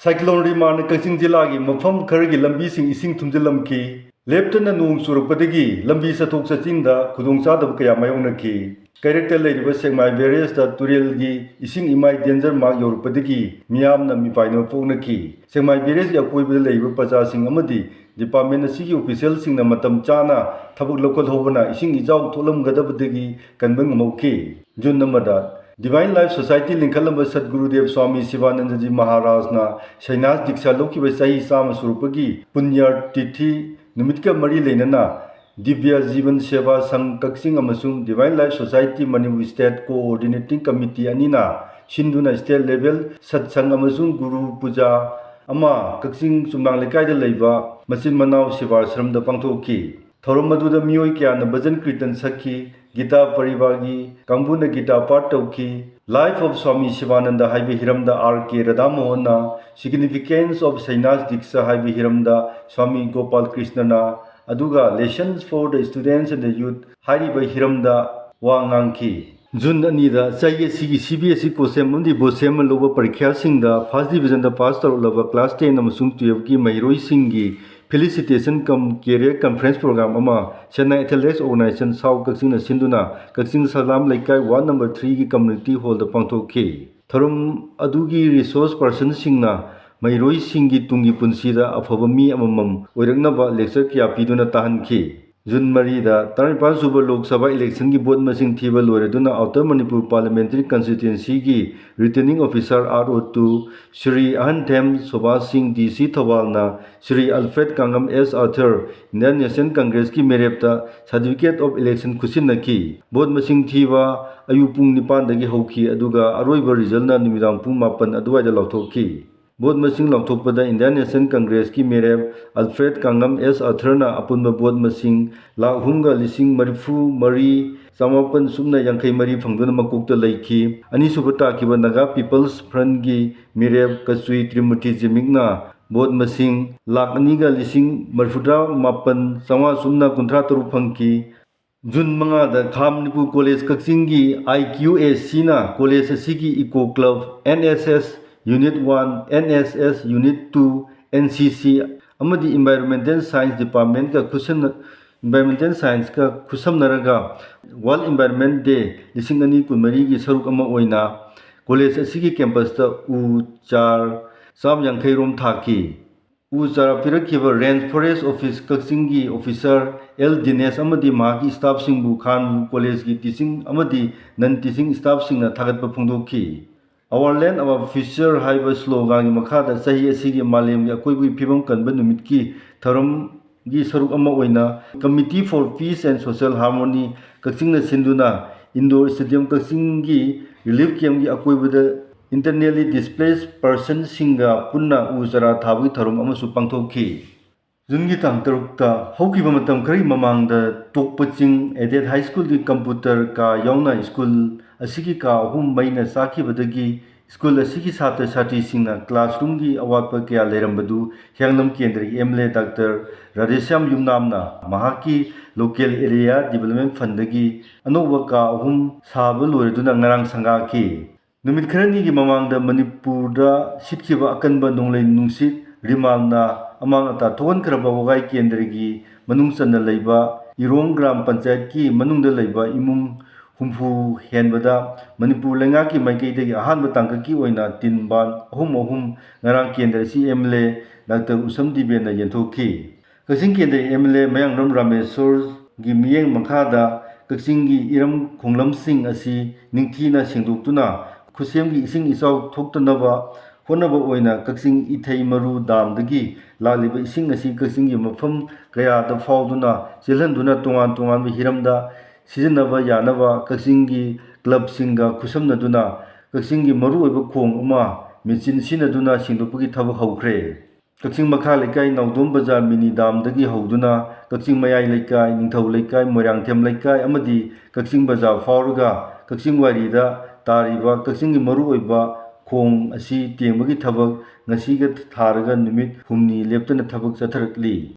Cyclone Riman Kakching Jilagi Mafam Karagi Lambi Sing Ising Tumjilamki Leptana Nung Surpadagi Lambi Satok Satinda Kudung Sadab Kaya Mayonaki Character Lady was saying my various that Turilgi Ising Imai Danger Mark Your Padagi Miam Nami Pino Fonaki say my various Yakuibu labor possessing Amadi Department City officials sing the Matam Chana Tabuk local Hovana Ising Izau Tolam Gadabadagi Kanbang Moki Jun Namadat Divine Life Society Linkalamba Sadgurudev Swami Sivanandaji Maharajna Shainas Diksha Loki Vasai Sama Surupagi Punyar Tithi Numitka Mari Lenana Divya Jivan Seva Sang Kakching Amasung Divine Life Society Manipu State Coordinating Committee Anina Shinduna State Level Satsang Amasung Guru Puja Ama Kakching Sumnang Lekai de Leiba Masin Manau Siva Sramda Pangthoki Thoromadu Mioi Kya Bhajan Kirtan Sakhi Gita Paribagi Kambuna Gita Partauki Life of Swami Shivananda Haibi Hiramda R.K. Radhamohana Significance of Sainas Diksha Haibi Hiramda Swami Gopal Krishnana Aduga Lessons for the Students and the Youth Haibi Hiramda Wangangki June Anida Saye Sigi CBSE Posem Mundi Bosem Loba Parikya Singda First Division the Pastor Lava Class 10 Namasung 12 Ki Mairoi Singi Felicitation cum Career Conference Program Ama Chennai Athletics Organization South Kakching Sinduna Kakching Salam Laikai Ward number 3 ki Community Hall the Pangthoki Tharum Adugi Resource Person Singna Mairoi Singi Tungi Punsida Afaba Mi Amamam Oiraknaba Lecture Kya Piduna Tahanki June Marida Tarnipan Suba Lok Sabha Election ki Board Masing Thiba Loreduna Outer Manipur Parliamentary Constituency ki Returning Officer RO2 Shri Ahanthem Sobha Singh DC Thawalna Shri Alfred Kangam S. Arthur Indian National Congress ki Merepta Certificate of Election Kusinaki Board Masing Thiba Ayupung Nipan dagi Hoki Aduga Aroiba Result na Nimidang Pung Mapan Aduwaida Lautoki Board Masing Lautopada Indian National Congress ki Merep Alfred Kangam S. Arthur na Apunba Board Masing Lahunga Lising Marifu Mari Samapan Sumna Yankay Mari Fangduna Makukta Laiki Ani Subata Kiba Naga People's Front ki Merep Kasui Trimuti Jimigna Board Masing Lak Aniga Lising Marfuda Mapan Sama Sumna Kuntra Turupangki Jun Manga da Khamnipu College Kakching ki IQAC na College Asigi Eco Club NSS Unit 1, NSS Unit 2, NCC Amadi Environmental Science Department ka Kusan Environmental Science ka Kusam Naraga World Environment Day Lising Ani Kunmari ki Saruk Ama Oina College Asigi Campus ta U4 Sam Yankay Rom Thaki U4 Pirakiba Range Forest Office Kakching ki Officer L. Dinesh Amadi Mahaki Staff Singbu Khan College ki Teaching Amadi Non-Teaching Staff Singna Thagatpa Phongdoki Our land, our future, high slogan, Makada, Sahi, Sigi, Malim, Yakui, Pibam, Kanban, Mitki, Taram, Gi Sarukama Oina, Committee for Peace and Social Harmony, Kakching Sinduna, Indoor Stadium Kakchingi, Relief Camp, Akui with the internally displaced person, Singa, Puna, Uzara, Tawi, Tarum, Amasupangtoki. Zungi Tang Tarukta, Hoki Bamatam Kari Mamang, the Tokpaching, Added High School, the computer, Ka Yauna School. Asiki ka hum maina saki badagi school asiki sata sati singna classroom gi awatpa kya lerambadu hyangnam kendri MLA Dr. Radhesham Yumnamna mahaki local area development fund gi anoba ka hum sabal loreduna ngarang sanga ki numit kharani gi mamangda Manipur da sitkiba akanba nonglei nungsit rimalna amang ata thon khraba wagai kendri gi manung sanna leiba Irong Gram Panchayat ki manungda leiba imung Humfu Henbada Manipur Lenga ki Maikei de Ahan Batanga ki Oina Tinban Ahum Narang Kendra si MLA Dr. Usam Dibena Yentoki Kakching Kendra MLA Mayang Ram Ramesor gi Miyeng Makhada Kakching gi Iram Khonglam Singh asi Ningthina Singduktuna Khusem gi Ising Isau Thoktanaba Honaba Oina Kakching Ithai Maru Dam dagi Laliba Ising asi Kakching gi Mafam Kaya da Fauduna Silhanduna Tongan Hiramda Sijanaba Yanaba Kakching gi Club Singa Kusamnaduna Kakching gi Maru Oiba Khong Uma Michin Sinaduna Singdopagi Thabak Haukhre Kakching Makha Laikai Naudom Bazar Mini Dam dagi Hauduna Kakching Mayai Laikai Ningthau Laikai Moirangthem Laikai amadi Kakching Bazar Fauraga Kakching Warida Tariba Kakching gi Maru Oiba Khong asi Tengbagi Thabak Ngasiga Tharaga Numit Humni Leptana Thabak Chatharakli